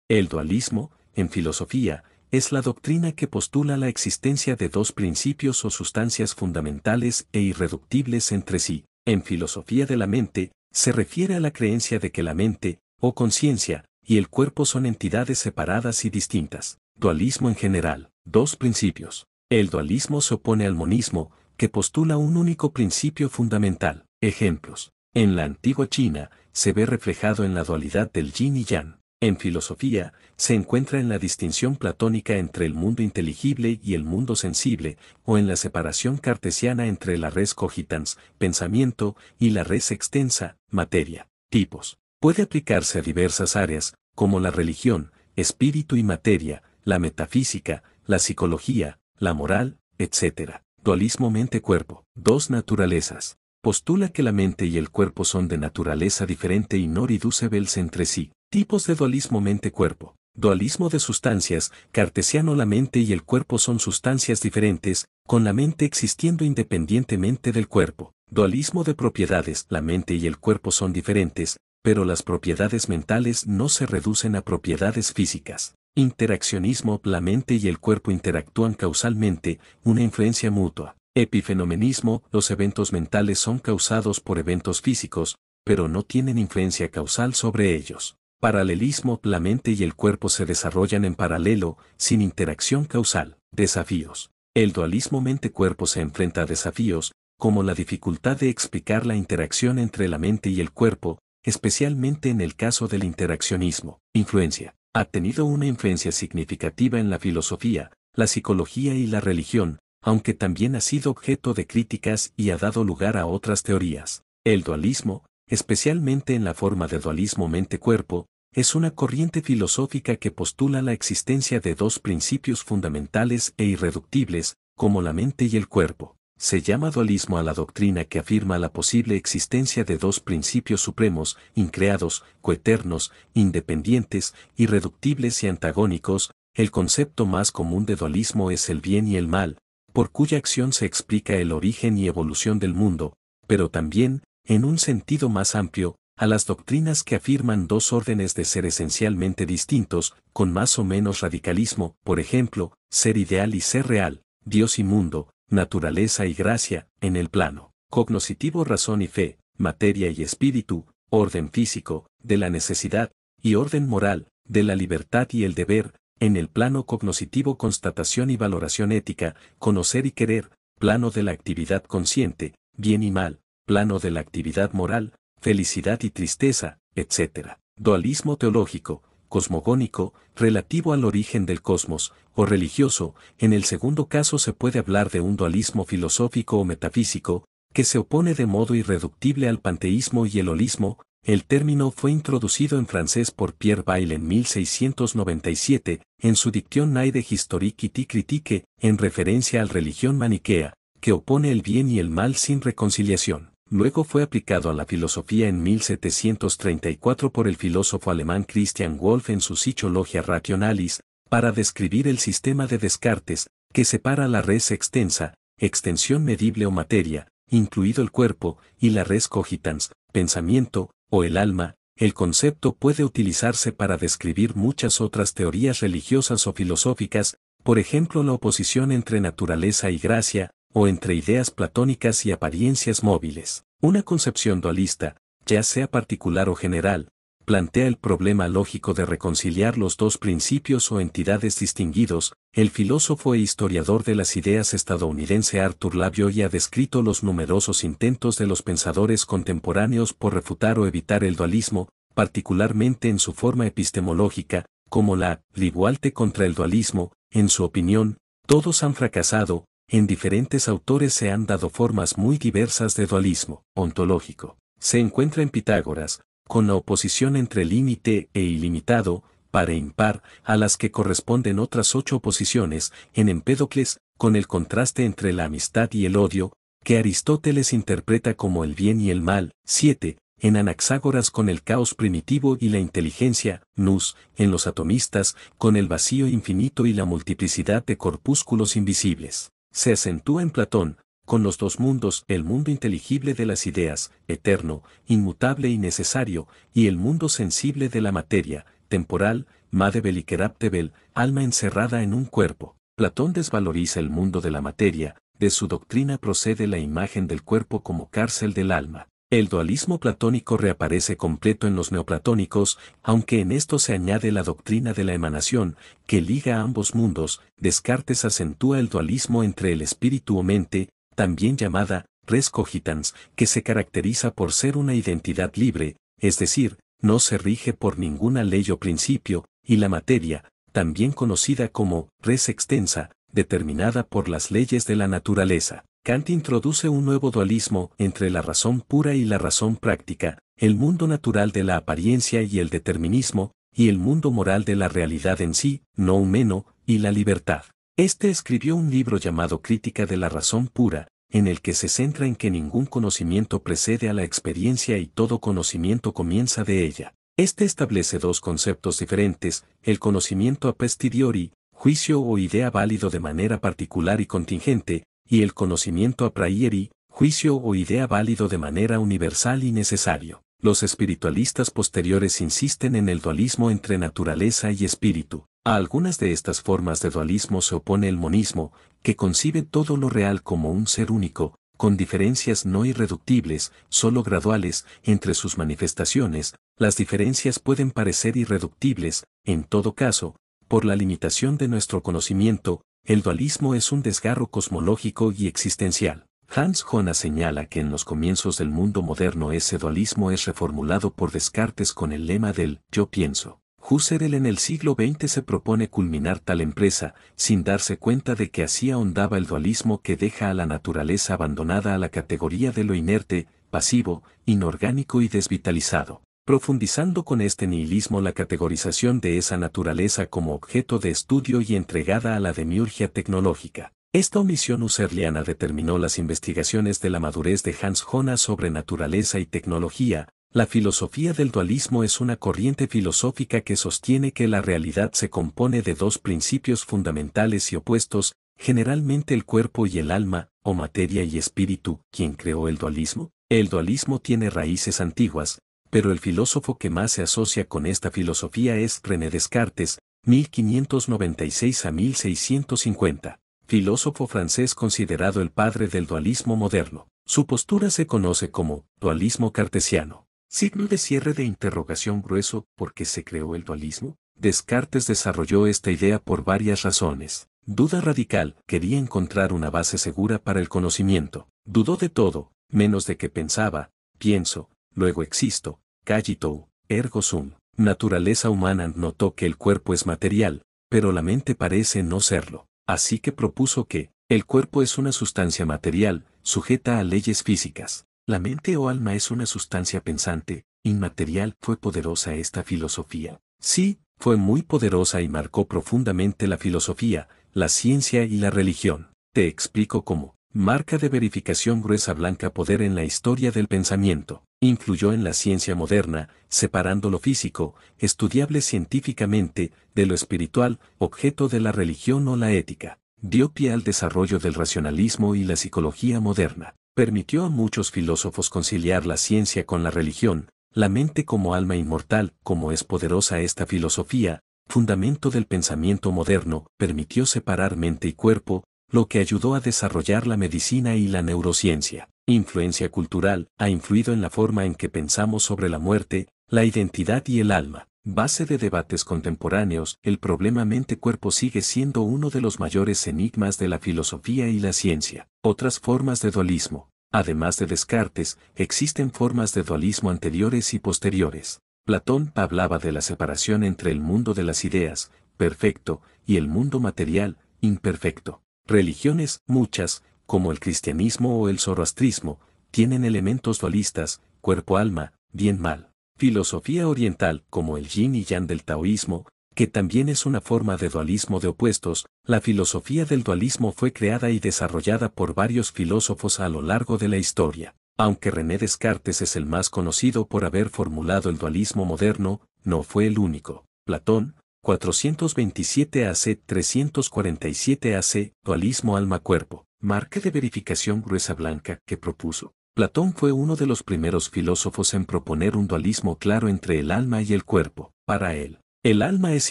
El dualismo, en filosofía, es la doctrina que postula la existencia de dos principios o sustancias fundamentales e irreductibles entre sí. En filosofía de la mente, se refiere a la creencia de que la mente, o conciencia, y el cuerpo son entidades separadas y distintas. Dualismo en general. Dos principios. El dualismo se opone al monismo, que postula un único principio fundamental. Ejemplos. En la antigua China, se ve reflejado en la dualidad del yin y yang. En filosofía, se encuentra en la distinción platónica entre el mundo inteligible y el mundo sensible, o en la separación cartesiana entre la res cogitans, pensamiento, y la res extensa, materia. Tipos. Puede aplicarse a diversas áreas, como la religión, espíritu y materia, la metafísica, la psicología, la moral, etc. Dualismo mente-cuerpo. Dos naturalezas. Postula que la mente y el cuerpo son de naturaleza diferente y no reducibles entre sí. Tipos de dualismo mente-cuerpo. Dualismo de sustancias. Cartesiano: la mente y el cuerpo son sustancias diferentes, con la mente existiendo independientemente del cuerpo. Dualismo de propiedades. La mente y el cuerpo son diferentes, pero las propiedades mentales no se reducen a propiedades físicas. Interaccionismo: la mente y el cuerpo interactúan causalmente, una influencia mutua. Epifenomenismo: los eventos mentales son causados por eventos físicos, pero no tienen influencia causal sobre ellos. Paralelismo: la mente y el cuerpo se desarrollan en paralelo, sin interacción causal. Desafíos. El dualismo mente-cuerpo se enfrenta a desafíos, como la dificultad de explicar la interacción entre la mente y el cuerpo, especialmente en el caso del interaccionismo. Influencia. Ha tenido una influencia significativa en la filosofía, la psicología y la religión, aunque también ha sido objeto de críticas y ha dado lugar a otras teorías. El dualismo, especialmente en la forma de dualismo mente-cuerpo, es una corriente filosófica que postula la existencia de dos principios fundamentales e irreductibles, como la mente y el cuerpo. Se llama dualismo a la doctrina que afirma la posible existencia de dos principios supremos, increados, coeternos, independientes, irreductibles y antagónicos. El concepto más común de dualismo es el bien y el mal, por cuya acción se explica el origen y evolución del mundo, pero también, en un sentido más amplio, a las doctrinas que afirman dos órdenes de ser esencialmente distintos, con más o menos radicalismo, por ejemplo, ser ideal y ser real, Dios y mundo, naturaleza y gracia, en el plano cognoscitivo razón y fe, materia y espíritu, orden físico, de la necesidad, y orden moral, de la libertad y el deber, en el plano cognoscitivo constatación y valoración ética, conocer y querer, plano de la actividad consciente, bien y mal, plano de la actividad moral, felicidad y tristeza, etc. Dualismo teológico, cosmogónico, relativo al origen del cosmos, o religioso. En el segundo caso se puede hablar de un dualismo filosófico o metafísico, que se opone de modo irreductible al panteísmo y el holismo. El término fue introducido en francés por Pierre Bayle en 1697, en su Dictionnaire de historique et critique, en referencia a la religión maniquea, que opone el bien y el mal sin reconciliación. Luego fue aplicado a la filosofía en 1734 por el filósofo alemán Christian Wolff en su Psychologia Rationalis, para describir el sistema de Descartes, que separa la res extensa, extensión medible o materia, incluido el cuerpo, y la res cogitans, pensamiento, o el alma. El concepto puede utilizarse para describir muchas otras teorías religiosas o filosóficas, por ejemplo la oposición entre naturaleza y gracia, o entre ideas platónicas y apariencias móviles. Una concepción dualista, ya sea particular o general, plantea el problema lógico de reconciliar los dos principios o entidades distinguidos. El filósofo e historiador de las ideas estadounidense Arthur Laboy ha descrito los numerosos intentos de los pensadores contemporáneos por refutar o evitar el dualismo, particularmente en su forma epistemológica, como la rivualte contra el dualismo. En su opinión, todos han fracasado. En diferentes autores se han dado formas muy diversas de dualismo ontológico. Se encuentra en Pitágoras, con la oposición entre límite e ilimitado, par e impar, a las que corresponden otras 8 oposiciones, en Empédocles, con el contraste entre la amistad y el odio, que Aristóteles interpreta como el bien y el mal. 7. En Anaxágoras con el caos primitivo y la inteligencia. Nous, en los atomistas, con el vacío infinito y la multiplicidad de corpúsculos invisibles. Se acentúa en Platón, con los dos mundos, el mundo inteligible de las ideas, eterno, inmutable y necesario, y el mundo sensible de la materia, temporal, Made Belikeraptebel, alma encerrada en un cuerpo. Platón desvaloriza el mundo de la materia, de su doctrina procede la imagen del cuerpo como cárcel del alma. El dualismo platónico reaparece completo en los neoplatónicos, aunque en esto se añade la doctrina de la emanación, que liga a ambos mundos. Descartes acentúa el dualismo entre el espíritu o mente, también llamada res cogitans, que se caracteriza por ser una identidad libre, es decir, no se rige por ninguna ley o principio, y la materia, también conocida como res extensa, determinada por las leyes de la naturaleza. Kant introduce un nuevo dualismo entre la razón pura y la razón práctica, el mundo natural de la apariencia y el determinismo, y el mundo moral de la realidad en sí, no humano, y la libertad. Este escribió un libro llamado Crítica de la razón pura, en el que se centra en que ningún conocimiento precede a la experiencia y todo conocimiento comienza de ella. Este establece dos conceptos diferentes, el conocimiento a posteriori, juicio o idea válido de manera particular y contingente, y el conocimiento a priori, juicio o idea válido de manera universal y necesario. Los espiritualistas posteriores insisten en el dualismo entre naturaleza y espíritu. A algunas de estas formas de dualismo se opone el monismo, que concibe todo lo real como un ser único, con diferencias no irreductibles, solo graduales, entre sus manifestaciones. Las diferencias pueden parecer irreductibles, en todo caso, por la limitación de nuestro conocimiento. El dualismo es un desgarro cosmológico y existencial. Hans Jonas señala que en los comienzos del mundo moderno ese dualismo es reformulado por Descartes con el lema del «yo pienso». Husserl en el siglo XX se propone culminar tal empresa, sin darse cuenta de que así ahondaba el dualismo que deja a la naturaleza abandonada a la categoría de lo inerte, pasivo, inorgánico y desvitalizado, profundizando con este nihilismo la categorización de esa naturaleza como objeto de estudio y entregada a la demiurgia tecnológica. Esta omisión husserliana determinó las investigaciones de la madurez de Hans Jonas sobre naturaleza y tecnología. La filosofía del dualismo es una corriente filosófica que sostiene que la realidad se compone de dos principios fundamentales y opuestos, generalmente el cuerpo y el alma, o materia y espíritu. ¿Quién creó el dualismo? El dualismo tiene raíces antiguas, pero el filósofo que más se asocia con esta filosofía es René Descartes, 1596 a 1650. Filósofo francés considerado el padre del dualismo moderno. Su postura se conoce como dualismo cartesiano. Signo de cierre de interrogación grueso. ¿Por qué se creó el dualismo? Descartes desarrolló esta idea por varias razones. Duda radical, quería encontrar una base segura para el conocimiento. Dudó de todo, menos de que pensaba, pienso, luego existo, cogito, ergo sum. Naturaleza humana notó que el cuerpo es material, pero la mente parece no serlo. Así que propuso que el cuerpo es una sustancia material, sujeta a leyes físicas. La mente o alma es una sustancia pensante, inmaterial. ¿Fue poderosa esta filosofía? Sí, fue muy poderosa y marcó profundamente la filosofía, la ciencia y la religión. Te explico cómo. Marca de verificación gruesa blanca poder en la historia del pensamiento. Influyó en la ciencia moderna, separando lo físico, estudiable científicamente, de lo espiritual, objeto de la religión o la ética. Dio pie al desarrollo del racionalismo y la psicología moderna. Permitió a muchos filósofos conciliar la ciencia con la religión, la mente como alma inmortal. Como es poderosa esta filosofía, fundamento del pensamiento moderno, permitió separar mente y cuerpo, lo que ayudó a desarrollar la medicina y la neurociencia. Influencia cultural, ha influido en la forma en que pensamos sobre la muerte, la identidad y el alma. Base de debates contemporáneos, el problema mente-cuerpo sigue siendo uno de los mayores enigmas de la filosofía y la ciencia. Otras formas de dualismo. Además de Descartes, existen formas de dualismo anteriores y posteriores. Platón hablaba de la separación entre el mundo de las ideas, perfecto, y el mundo material, imperfecto. Religiones, muchas, como el cristianismo o el zoroastrismo, tienen elementos dualistas, cuerpo-alma, bien-mal. Filosofía oriental, como el yin y yang del taoísmo, que también es una forma de dualismo de opuestos. La filosofía del dualismo fue creada y desarrollada por varios filósofos a lo largo de la historia. Aunque René Descartes es el más conocido por haber formulado el dualismo moderno, no fue el único. Platón, 427 AC 347 AC, dualismo alma-cuerpo, marca de verificación gruesa blanca que propuso. Platón fue uno de los primeros filósofos en proponer un dualismo claro entre el alma y el cuerpo. Para él, El alma es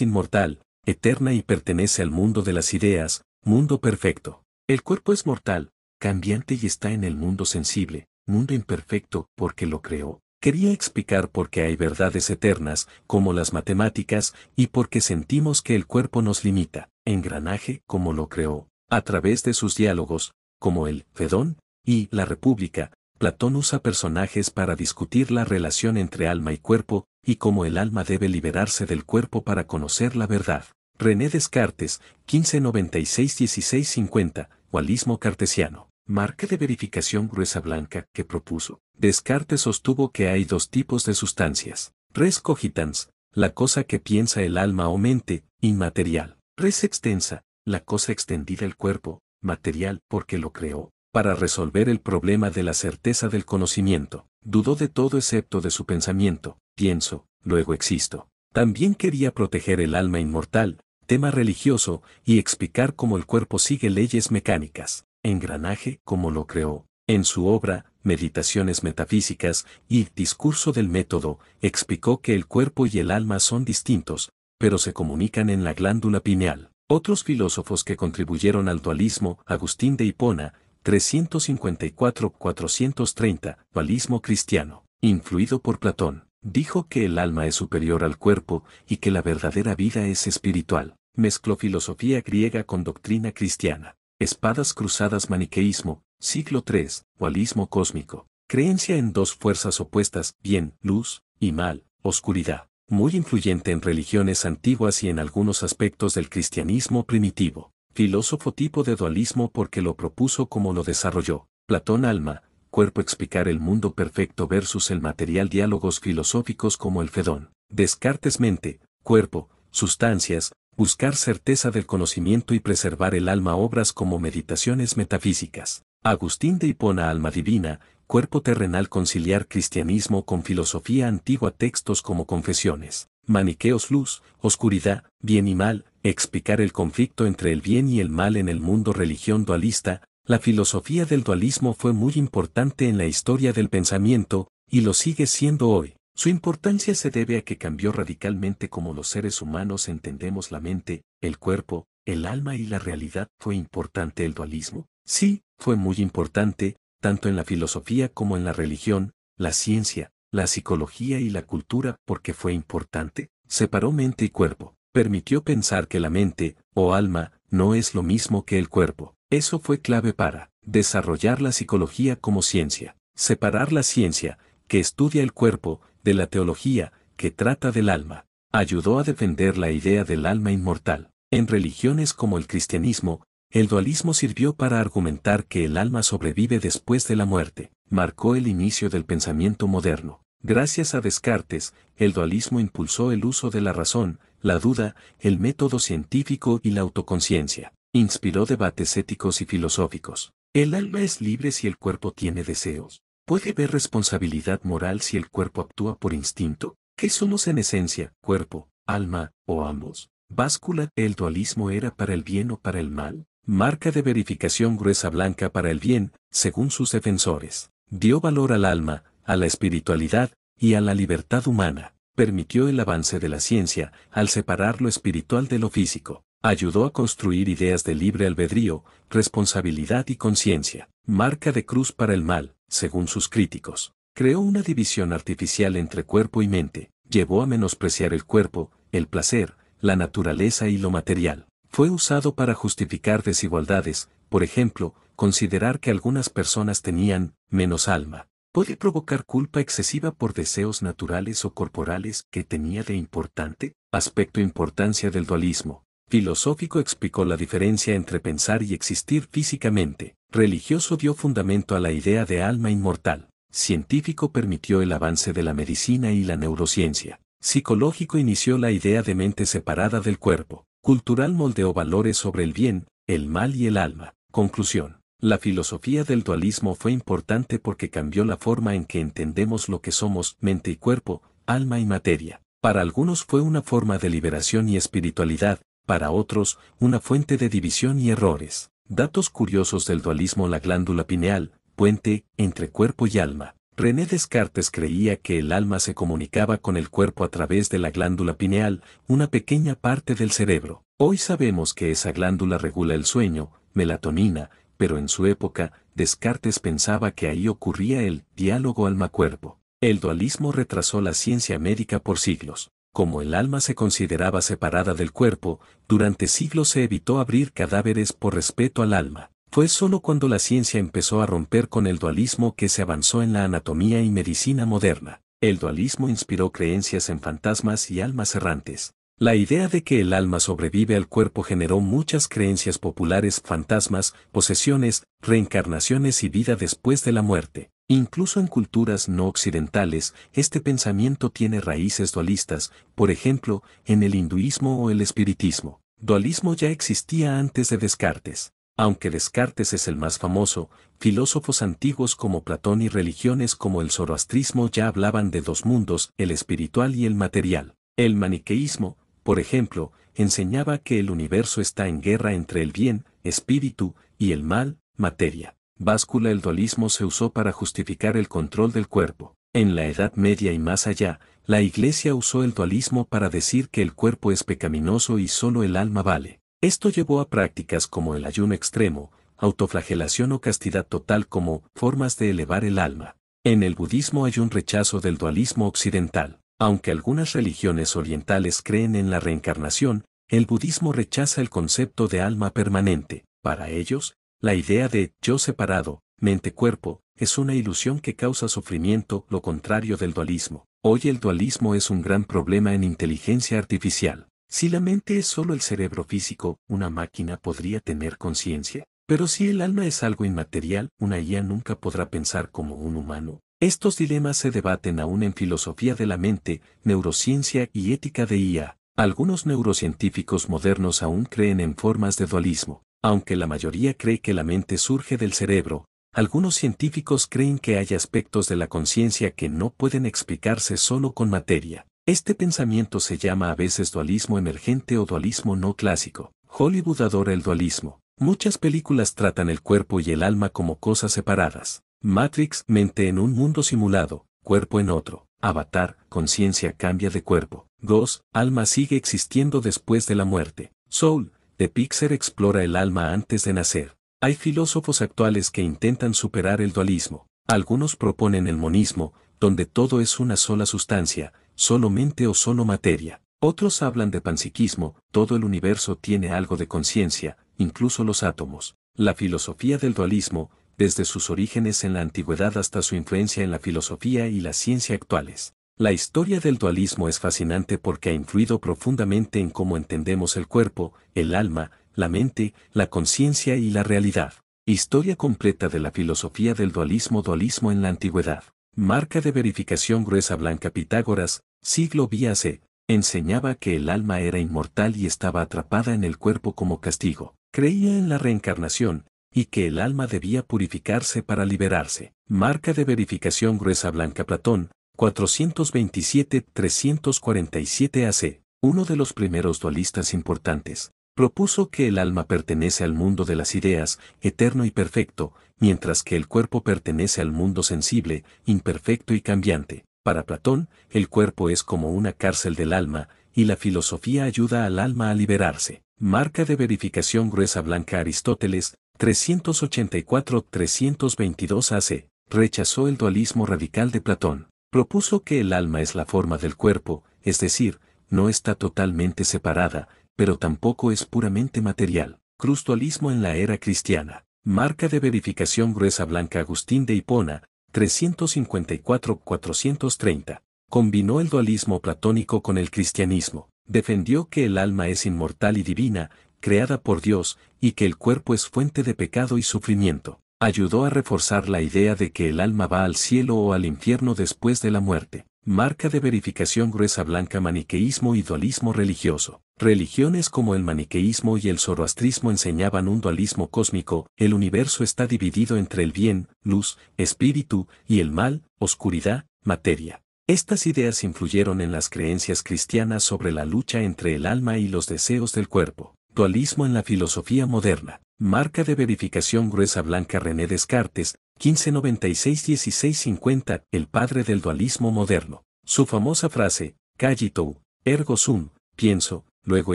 inmortal, eterna y pertenece al mundo de las ideas, mundo perfecto. El cuerpo es mortal, cambiante y está en el mundo sensible, mundo imperfecto porque lo creó. Quería explicar por qué hay verdades eternas, como las matemáticas, y por qué sentimos que el cuerpo nos limita. Engranaje, como lo creó. A través de sus diálogos, como el Fedón y la República, Platón usa personajes para discutir la relación entre alma y cuerpo, y cómo el alma debe liberarse del cuerpo para conocer la verdad. René Descartes, 1596-1650, dualismo cartesiano. Marca de verificación gruesa blanca que propuso. Descartes sostuvo que hay dos tipos de sustancias. Res cogitans, la cosa que piensa el alma o mente, inmaterial. Res extensa, la cosa extendida el cuerpo, material porque lo creó. Para resolver el problema de la certeza del conocimiento, dudó de todo excepto de su pensamiento. Pienso, luego existo. También quería proteger el alma inmortal, tema religioso, y explicar cómo el cuerpo sigue leyes mecánicas. Engranaje, como lo creó. En su obra, Meditaciones Metafísicas y Discurso del Método, explicó que el cuerpo y el alma son distintos, pero se comunican en la glándula pineal. Otros filósofos que contribuyeron al dualismo, Agustín de Hipona, 354-430, dualismo cristiano, influido por Platón, dijo que el alma es superior al cuerpo y que la verdadera vida es espiritual. Mezcló filosofía griega con doctrina cristiana. Espadas cruzadas maniqueísmo, siglo III, dualismo cósmico. Creencia en dos fuerzas opuestas, bien, luz, y mal, oscuridad. Muy influyente en religiones antiguas y en algunos aspectos del cristianismo primitivo. Filósofo tipo de dualismo porque lo propuso como lo desarrolló. Platón alma, cuerpo explicar el mundo perfecto versus el material diálogos filosóficos como el Fedón. Descartes mente, cuerpo, sustancias, buscar certeza del conocimiento y preservar el alma obras como meditaciones metafísicas. Agustín de Hipona alma divina, cuerpo terrenal conciliar cristianismo con filosofía antigua textos como confesiones. Maniqueos luz, oscuridad, bien y mal, explicar el conflicto entre el bien y el mal en el mundo religión dualista. La filosofía del dualismo fue muy importante en la historia del pensamiento, y lo sigue siendo hoy. Su importancia se debe a que cambió radicalmente cómo los seres humanos entendemos la mente, el cuerpo, el alma y la realidad. ¿Fue importante el dualismo? Sí, fue muy importante, tanto en la filosofía como en la religión, la ciencia, la psicología y la cultura. ¿Por qué fue importante? Separó mente y cuerpo. Permitió pensar que la mente, o alma, no es lo mismo que el cuerpo. Eso fue clave para desarrollar la psicología como ciencia. Separar la ciencia, que estudia el cuerpo, de la teología, que trata del alma. Ayudó a defender la idea del alma inmortal. En religiones como el cristianismo, el dualismo sirvió para argumentar que el alma sobrevive después de la muerte. Marcó el inicio del pensamiento moderno. Gracias a Descartes, el dualismo impulsó el uso de la razón, la duda, el método científico y la autoconciencia. Inspiró debates éticos y filosóficos. ¿El alma es libre si el cuerpo tiene deseos? ¿Puede haber responsabilidad moral si el cuerpo actúa por instinto? ¿Qué somos en esencia, cuerpo, alma, o ambos? Báscula, ¿el dualismo era para el bien o para el mal? Marca de verificación gruesa blanca para el bien, según sus defensores. Dio valor al alma, a la espiritualidad, y a la libertad humana. Permitió el avance de la ciencia, al separar lo espiritual de lo físico. Ayudó a construir ideas de libre albedrío, responsabilidad y conciencia. Marca de cruz para el mal, según sus críticos. Creó una división artificial entre cuerpo y mente. Llevó a menospreciar el cuerpo, el placer, la naturaleza y lo material. Fue usado para justificar desigualdades, por ejemplo, considerar que algunas personas tenían menos alma. Puede provocar culpa excesiva por deseos naturales o corporales. ¿Qué tenía de importante? Aspecto importancia del dualismo. Filosófico explicó la diferencia entre pensar y existir físicamente. Religioso dio fundamento a la idea de alma inmortal. Científico permitió el avance de la medicina y la neurociencia. Psicológico inició la idea de mente separada del cuerpo. Cultural moldeó valores sobre el bien, el mal y el alma. Conclusión. La filosofía del dualismo fue importante porque cambió la forma en que entendemos lo que somos, mente y cuerpo, alma y materia. Para algunos fue una forma de liberación y espiritualidad, para otros, una fuente de división y errores. Datos curiosos del dualismo. La glándula pineal, puente entre cuerpo y alma. René Descartes creía que el alma se comunicaba con el cuerpo a través de la glándula pineal, una pequeña parte del cerebro. Hoy sabemos que esa glándula regula el sueño, melatonina, pero en su época, Descartes pensaba que ahí ocurría el diálogo alma-cuerpo. El dualismo retrasó la ciencia médica por siglos. Como el alma se consideraba separada del cuerpo, durante siglos se evitó abrir cadáveres por respeto al alma. Fue solo cuando la ciencia empezó a romper con el dualismo que se avanzó en la anatomía y medicina moderna. El dualismo inspiró creencias en fantasmas y almas errantes. La idea de que el alma sobrevive al cuerpo generó muchas creencias populares: fantasmas, posesiones, reencarnaciones y vida después de la muerte. Incluso en culturas no occidentales, este pensamiento tiene raíces dualistas, por ejemplo, en el hinduismo o el espiritismo. Dualismo ya existía antes de Descartes. Aunque Descartes es el más famoso, filósofos antiguos como Platón y religiones como el zoroastrismo ya hablaban de dos mundos, el espiritual y el material. El maniqueísmo, por ejemplo, enseñaba que el universo está en guerra entre el bien, espíritu, y el mal, materia. Báscula. El dualismo se usó para justificar el control del cuerpo. En la Edad Media y más allá, la Iglesia usó el dualismo para decir que el cuerpo es pecaminoso y solo el alma vale. Esto llevó a prácticas como el ayuno extremo, autoflagelación o castidad total como formas de elevar el alma. En el budismo hay un rechazo del dualismo occidental. Aunque algunas religiones orientales creen en la reencarnación, el budismo rechaza el concepto de alma permanente. Para ellos, la idea de yo separado, mente-cuerpo, es una ilusión que causa sufrimiento, lo contrario del dualismo. Hoy el dualismo es un gran problema en inteligencia artificial. Si la mente es solo el cerebro físico, ¿una máquina podría tener conciencia? Pero si el alma es algo inmaterial, una IA nunca podrá pensar como un humano. Estos dilemas se debaten aún en filosofía de la mente, neurociencia y ética de IA. Algunos neurocientíficos modernos aún creen en formas de dualismo. Aunque la mayoría cree que la mente surge del cerebro, algunos científicos creen que hay aspectos de la conciencia que no pueden explicarse solo con materia. Este pensamiento se llama a veces dualismo emergente o dualismo no clásico. Hollywood adora el dualismo. Muchas películas tratan el cuerpo y el alma como cosas separadas. Matrix, mente en un mundo simulado, cuerpo en otro. Avatar, conciencia cambia de cuerpo. Ghost, alma sigue existiendo después de la muerte. Soul, de Pixar explora el alma antes de nacer. Hay filósofos actuales que intentan superar el dualismo. Algunos proponen el monismo, donde todo es una sola sustancia, solo mente o solo materia. Otros hablan de panpsiquismo, todo el universo tiene algo de conciencia, incluso los átomos. La filosofía del dualismo, desde sus orígenes en la antigüedad hasta su influencia en la filosofía y la ciencia actuales. La historia del dualismo es fascinante porque ha influido profundamente en cómo entendemos el cuerpo, el alma, la mente, la conciencia y la realidad. Historia completa de la filosofía del dualismo. Dualismo en la antigüedad. Marca de verificación gruesa blanca. Pitágoras, siglo VIA-C, enseñaba que el alma era inmortal y estaba atrapada en el cuerpo como castigo. Creía en la reencarnación, y que el alma debía purificarse para liberarse. Marca de verificación gruesa blanca. Platón, 427-347 AC, uno de los primeros dualistas importantes, propuso que el alma pertenece al mundo de las ideas, eterno y perfecto, mientras que el cuerpo pertenece al mundo sensible, imperfecto y cambiante. Para Platón, el cuerpo es como una cárcel del alma, y la filosofía ayuda al alma a liberarse. Marca de verificación gruesa blanca. Aristóteles, 384-322 AC, rechazó el dualismo radical de Platón. Propuso que el alma es la forma del cuerpo, es decir, no está totalmente separada, pero tampoco es puramente material. Dualismo en la era cristiana. Marca de verificación gruesa blanca. Agustín de Hipona, 354-430. Combinó el dualismo platónico con el cristianismo. Defendió que el alma es inmortal y divina, creada por Dios, y que el cuerpo es fuente de pecado y sufrimiento. Ayudó a reforzar la idea de que el alma va al cielo o al infierno después de la muerte. Marca de verificación gruesa blanca. Maniqueísmo y dualismo religioso. Religiones como el maniqueísmo y el zoroastrismo enseñaban un dualismo cósmico: el universo está dividido entre el bien, luz, espíritu, y el mal, oscuridad, materia. Estas ideas influyeron en las creencias cristianas sobre la lucha entre el alma y los deseos del cuerpo. Dualismo en la filosofía moderna. Marca de verificación gruesa blanca René Descartes, 1596-1650, el padre del dualismo moderno. Su famosa frase, cogito, ergo sum, pienso, luego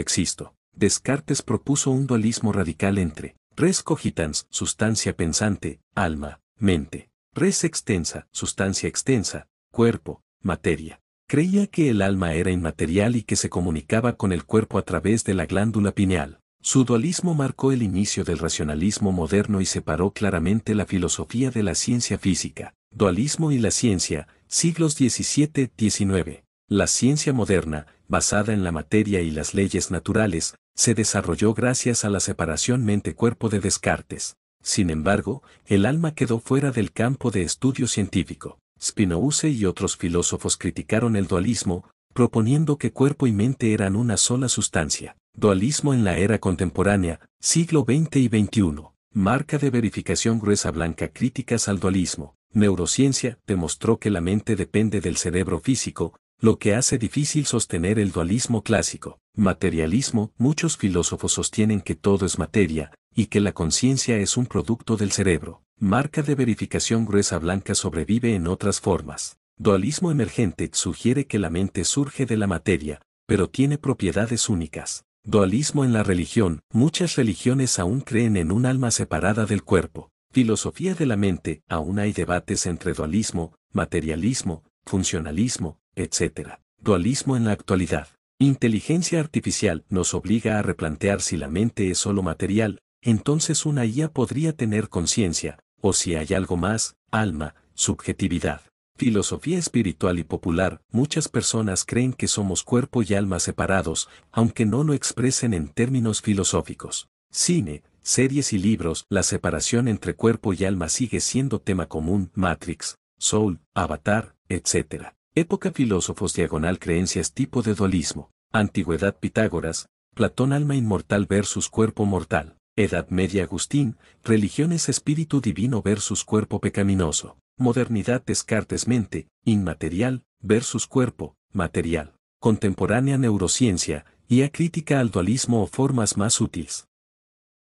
existo. Descartes propuso un dualismo radical entre res cogitans, sustancia pensante, alma, mente; res extensa, sustancia extensa, cuerpo, materia. Creía que el alma era inmaterial y que se comunicaba con el cuerpo a través de la glándula pineal. Su dualismo marcó el inicio del racionalismo moderno y separó claramente la filosofía de la ciencia física. Dualismo y la ciencia, siglos XVII-XIX. La ciencia moderna, basada en la materia y las leyes naturales, se desarrolló gracias a la separación mente-cuerpo de Descartes. Sin embargo, el alma quedó fuera del campo de estudio científico. Spinoza y otros filósofos criticaron el dualismo, proponiendo que cuerpo y mente eran una sola sustancia. Dualismo en la era contemporánea, siglo XX y XXI. Marca de verificación gruesa blanca críticas al dualismo. Neurociencia demostró que la mente depende del cerebro físico, lo que hace difícil sostener el dualismo clásico. Materialismo, muchos filósofos sostienen que todo es materia, y que la conciencia es un producto del cerebro. Marca de verificación gruesa blanca sobrevive en otras formas. Dualismo emergente sugiere que la mente surge de la materia, pero tiene propiedades únicas. Dualismo en la religión, muchas religiones aún creen en un alma separada del cuerpo. Filosofía de la mente, aún hay debates entre dualismo, materialismo, funcionalismo, etc. Dualismo en la actualidad. Inteligencia artificial nos obliga a replantear si la mente es solo material, entonces una IA podría tener conciencia, o si hay algo más, alma, subjetividad. Filosofía espiritual y popular, muchas personas creen que somos cuerpo y alma separados, aunque no lo expresen en términos filosóficos. Cine, series y libros, la separación entre cuerpo y alma sigue siendo tema común. Matrix, Soul, Avatar, etc. Época filósofos diagonal creencias tipo de dualismo. Antigüedad Pitágoras, Platón alma inmortal versus cuerpo mortal. Edad Media Agustín, religiones espíritu divino versus cuerpo pecaminoso. Modernidad Descartes mente, inmaterial, versus cuerpo, material. Contemporánea neurociencia, IA crítica al dualismo o formas más útiles.